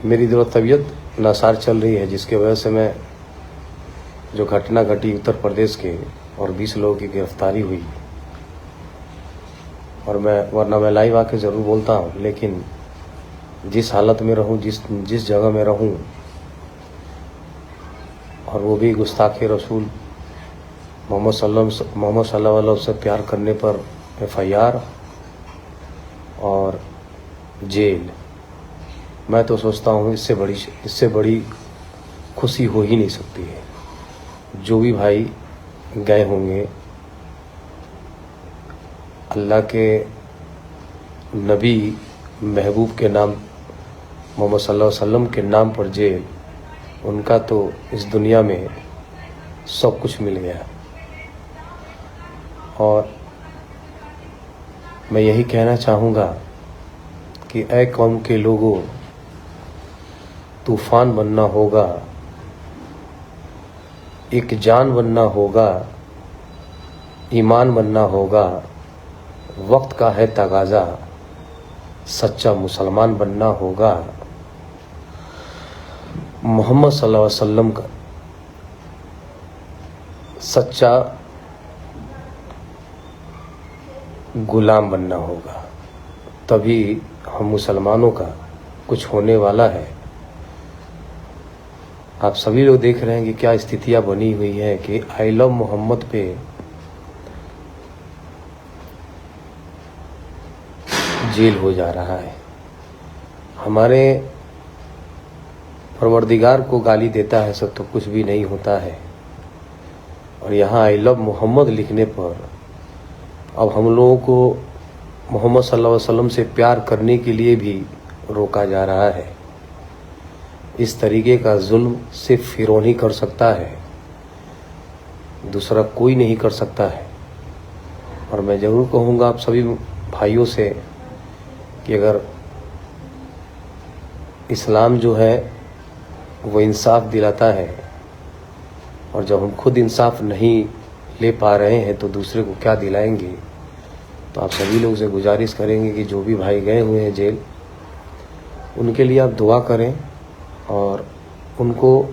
मेरी जो तबीयत नासार चल रही है, जिसकी वजह से मैं जो घटना घटी उत्तर प्रदेश के और 20 लोगों की गिरफ्तारी हुई, और वरना मैं लाइव आके ज़रूर बोलता हूँ, लेकिन जिस हालत में रहूँ, जिस जगह में रहूँ, और वो भी गुस्ताखे रसूल मोहम्मद सल्लल्लाहु अलैहि वसल्लम से प्यार करने पर FIR और जेल। मैं तो सोचता हूँ इससे बड़ी खुशी हो ही नहीं सकती है। जो भी भाई गए होंगे, अल्लाह के नबी महबूब के नाम मोहम्मद सल्लल्लाहु अलैहि वसल्लम के नाम पर जेल, उनका तो इस दुनिया में सब कुछ मिल गया। और मैं यही कहना चाहूँगा कि ऐ कौम के लोगों, तूफान बनना होगा, एक जान बनना होगा, ईमान बनना होगा, वक्त का है तगाज़ा, सच्चा मुसलमान बनना होगा, मोहम्मद सल्लल्लाहु अलैहि वसल्लम का सच्चा गुलाम बनना होगा, तभी हम मुसलमानों का कुछ होने वाला है। आप सभी लोग देख रहे हैं कि क्या स्थितियां बनी हुई है कि आई लव मोहम्मद पे जेल हो जा रहा है। हमारे परवरदिगार को गाली देता है सब तो कुछ भी नहीं होता है, और यहाँ आई लव मोहम्मद लिखने पर अब हम लोगों को मोहम्मद सल्लल्लाहु अलैहि वसल्लम से प्यार करने के लिए भी रोका जा रहा है। इस तरीके का जुल्म सिर्फ फिरौन ही कर सकता है, दूसरा कोई नहीं कर सकता है। और मैं ज़रूर कहूँगा आप सभी भाइयों से कि अगर इस्लाम जो है वो इंसाफ दिलाता है, और जब हम खुद इंसाफ नहीं ले पा रहे हैं तो दूसरे को क्या दिलाएंगे। तो आप सभी लोग से गुजारिश करेंगे कि जो भी भाई गए हुए हैं जेल, उनके लिए आप दुआ करें, और उनको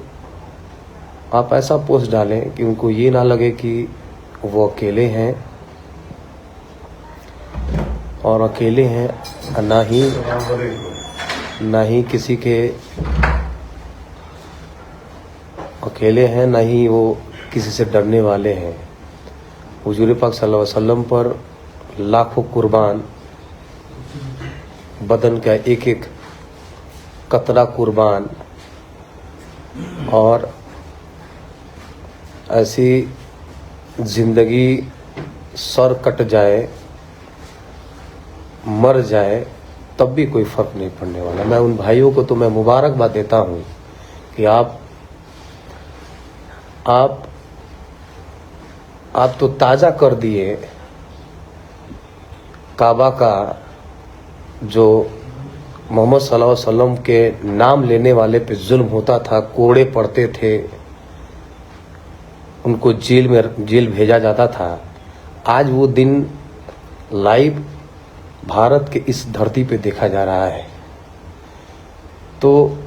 आप ऐसा पोस्ट डालें कि उनको ये ना लगे कि वो अकेले हैं, और अकेले हैं ना ही किसी के अकेले हैं, ना ही वो किसी से डरने वाले हैं। हुजूर पाक सल्लल्लाहु अलैहि वसल्लम पर लाखों कुर्बान, बदन का एक एक कतरा कुर्बान, और ऐसी जिंदगी सर कट जाए, मर जाए, तब भी कोई फर्क नहीं पड़ने वाला। मैं उन भाइयों को तो मैं मुबारकबाद देता हूँ कि आप तो ताज़ा कर दिए काबा का, जो मोहम्मद सल्लल्लाहु अलैहि वसल्लम के नाम लेने वाले पे जुल्म होता था, कोड़े पड़ते थे, उनको जेल भेजा जाता था। आज वो दिन लाइव भारत के इस धरती पे देखा जा रहा है। तो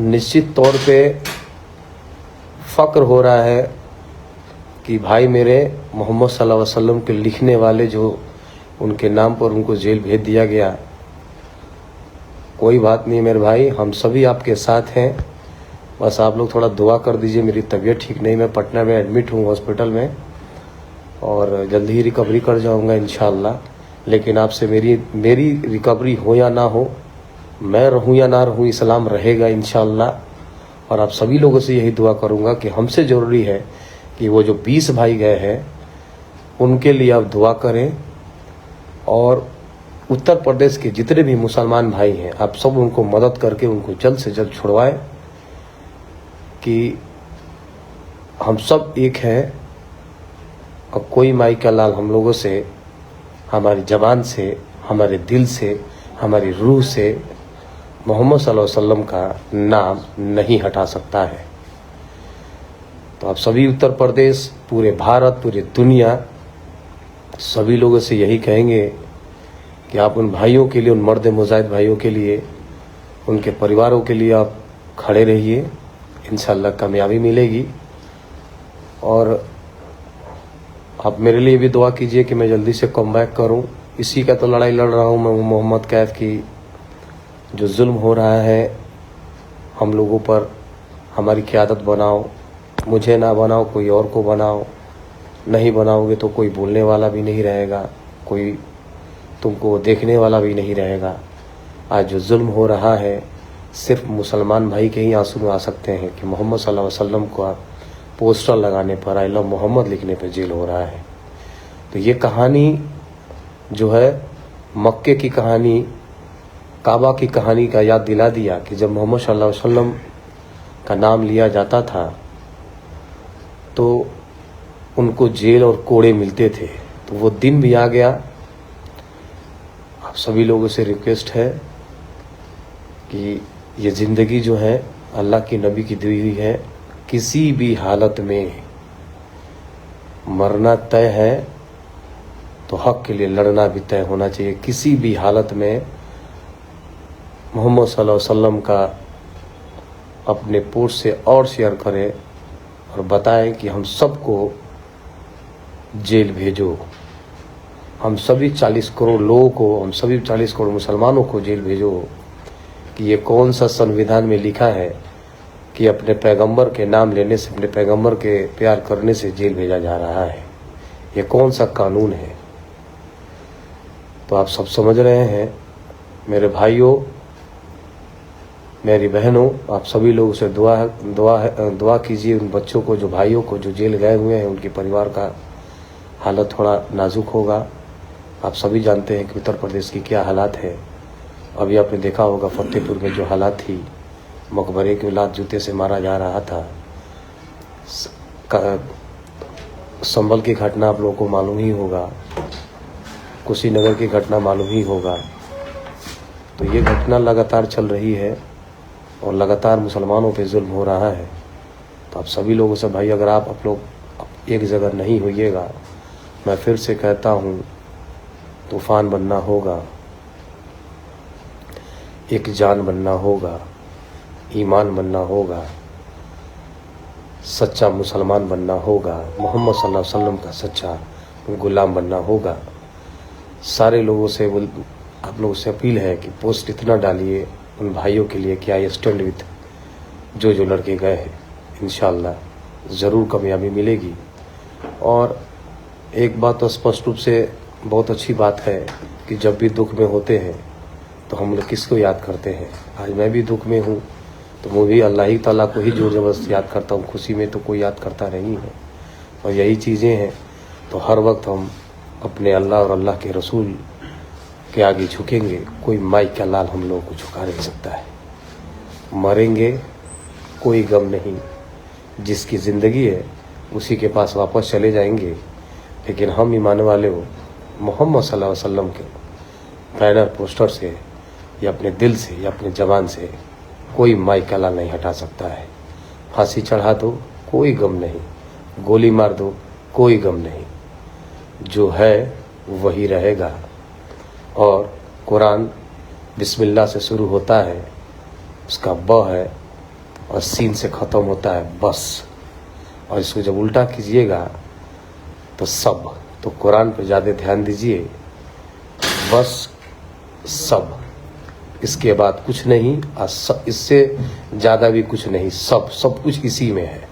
निश्चित तौर पे फ़क्र हो रहा है कि भाई मेरे मोहम्मद सल्लल्लाहु अलैहि वसल्लम के लिखने वाले, जो उनके नाम पर उनको जेल भेज दिया गया, कोई बात नहीं मेरे भाई, हम सभी आपके साथ हैं। बस आप लोग थोड़ा दुआ कर दीजिए। मेरी तबीयत ठीक नहीं, मैं पटना में एडमिट हूँ हॉस्पिटल में, और जल्दी ही रिकवरी कर जाऊँगा इंशाअल्लाह। लेकिन आपसे मेरी रिकवरी हो या ना हो, मैं रहूँ या ना रहूँ, इस्लाम रहेगा इंशाअल्लाह। और आप सभी लोगों से यही दुआ करूँगा कि हमसे ज़रूरी है कि वो जो 20 भाई गए हैं उनके लिए आप दुआ करें, और उत्तर प्रदेश के जितने भी मुसलमान भाई हैं आप सब उनको मदद करके उनको जल्द से जल्द छुड़वाएं, कि हम सब एक हैं, और कोई माई का लाल हम लोगों से, हमारी ज़बान से, हमारे दिल से, हमारी रूह से मोहम्मद सल्लल्लाहु अलैहि वसल्लम का नाम नहीं हटा सकता है। तो आप सभी उत्तर प्रदेश, पूरे भारत, पूरी दुनिया, सभी लोगों से यही कहेंगे कि आप उन भाइयों के लिए, उन मर्द मुजाहिद भाइयों के लिए उनके परिवारों के लिए आप खड़े रहिए, इंशाल्लाह कामयाबी मिलेगी। और आप मेरे लिए भी दुआ कीजिए कि मैं जल्दी से कम बैक करूँ। इसी का तो लड़ाई लड़ रहा हूँ मैं मोहम्मद कैफ की। जो जुल्म हो रहा है हम लोगों पर, हमारी क़यादत बनाओ, मुझे ना बनाओ कोई और को बनाओ। नहीं बनाओगे तो कोई बोलने वाला भी नहीं रहेगा, कोई तुमको देखने वाला भी नहीं रहेगा। आज जो जुल्म हो रहा है सिर्फ मुसलमान भाई के ही आंसू आ सकते हैं कि मोहम्मद सल्लल्लाहु अलैहि वसल्लम को पोस्टर लगाने पर, आई लव मोहम्मद लिखने पर जेल हो रहा है। तो ये कहानी जो है मक्के की कहानी, काबा की कहानी का याद दिला दिया कि जब मोहम्मद सल्लल्लाहु अलैहि वसल्लम का नाम लिया जाता था तो उनको जेल और कोड़े मिलते थे। तो वो दिन भी आ गया। आप सभी लोगों से रिक्वेस्ट है कि ये ज़िंदगी जो है अल्लाह की नबी की दी हुई है, किसी भी हालत में मरना तय है तो हक के लिए लड़ना भी तय होना चाहिए। किसी भी हालत में मोहम्मद सल्लल्लाहु अलैहि वसल्लम का अपने पोस्ट से और शेयर करें और बताएं कि हम सबको जेल भेजो, हम सभी 40 करोड़ लोगों को, हम सभी 40 करोड़ मुसलमानों को जेल भेजो। कि ये कौन सा संविधान में लिखा है कि अपने पैगंबर के नाम लेने से, अपने पैगंबर के प्यार करने से जेल भेजा जा रहा है? ये कौन सा कानून है? तो आप सब समझ रहे हैं। मेरे भाइयों, मेरी बहनों, आप सभी लोगों से दुआ कीजिए उन बच्चों को, जो भाइयों को जो जेल गए हुए हैं। उनके परिवार का हालत थोड़ा नाजुक होगा। आप सभी जानते हैं कि उत्तर प्रदेश की क्या हालात है। अभी आपने देखा होगा फतेहपुर में जो हालात थी, मकबरे के लात जूते से मारा जा रहा था। संभल की घटना आप लोगों को मालूम ही होगा, कुशीनगर की घटना मालूम ही होगा। तो ये घटना लगातार चल रही है और लगातार मुसलमानों पे जुल्म हो रहा है। तो आप सभी लोगों से भाई, अगर आप लोग एक जगह नहीं होइएगा, मैं फिर से कहता हूँ, तूफान बनना होगा, एक जान बनना होगा, ईमान बनना होगा, सच्चा मुसलमान बनना होगा, मोहम्मद सल्लल्लाहु अलैहि वसल्लम का सच्चा गुलाम बनना होगा। सारे लोगों से आप लोगों से अपील है कि पोस्ट इतना डालिए उन भाइयों के लिए कि आई स्टैंड विथ जो लड़के गए हैं। इंशाअल्लाह ज़रूर कामयाबी मिलेगी। और एक बात तो स्पष्ट रूप से बहुत अच्छी बात है कि जब भी दुख में होते हैं तो हम लोग किसको याद करते हैं। आज मैं भी दुख में हूँ तो मैं भी अल्लाह ही ताला को ही जोर ज़बरदस्त याद करता हूँ। खुशी में तो कोई याद करता नहीं है। और यही चीज़ें हैं तो हर वक्त हम अपने अल्लाह और अल्लाह के रसूल के आगे झुकेंगे। कोई माई का लाल हम लोगों को झुका नहीं सकता है। मरेंगे कोई गम नहीं, जिसकी ज़िंदगी है उसी के पास वापस चले जाएंगे। लेकिन हम ईमान वाले हो, मोहम्मद सल्लल्लाहु अलैहि वसल्लम के बैनर पोस्टर से या अपने दिल से या अपने ज़बान से कोई माई का लाल नहीं हटा सकता है। फांसी चढ़ा दो कोई गम नहीं, गोली मार दो कोई गम नहीं, जो है वही रहेगा। और कुरान बिस्मिल्लाह से शुरू होता है, उसका ब है और सीन से ख़त्म होता है बस। और इसको जब उल्टा कीजिएगा तो सब। तो कुरान पर ज़्यादा ध्यान दीजिए, बस सब, इसके बाद कुछ नहीं, इससे ज़्यादा भी कुछ नहीं, सब कुछ इसी में है।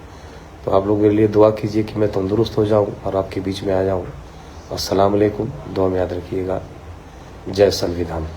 तो आप लोग मेरे लिए दुआ कीजिए कि मैं तंदुरुस्त हो जाऊं और आपके बीच में आ जाऊं। अस्सलाम वालेकुम, दुआ में याद रखिएगा। जय संविधान।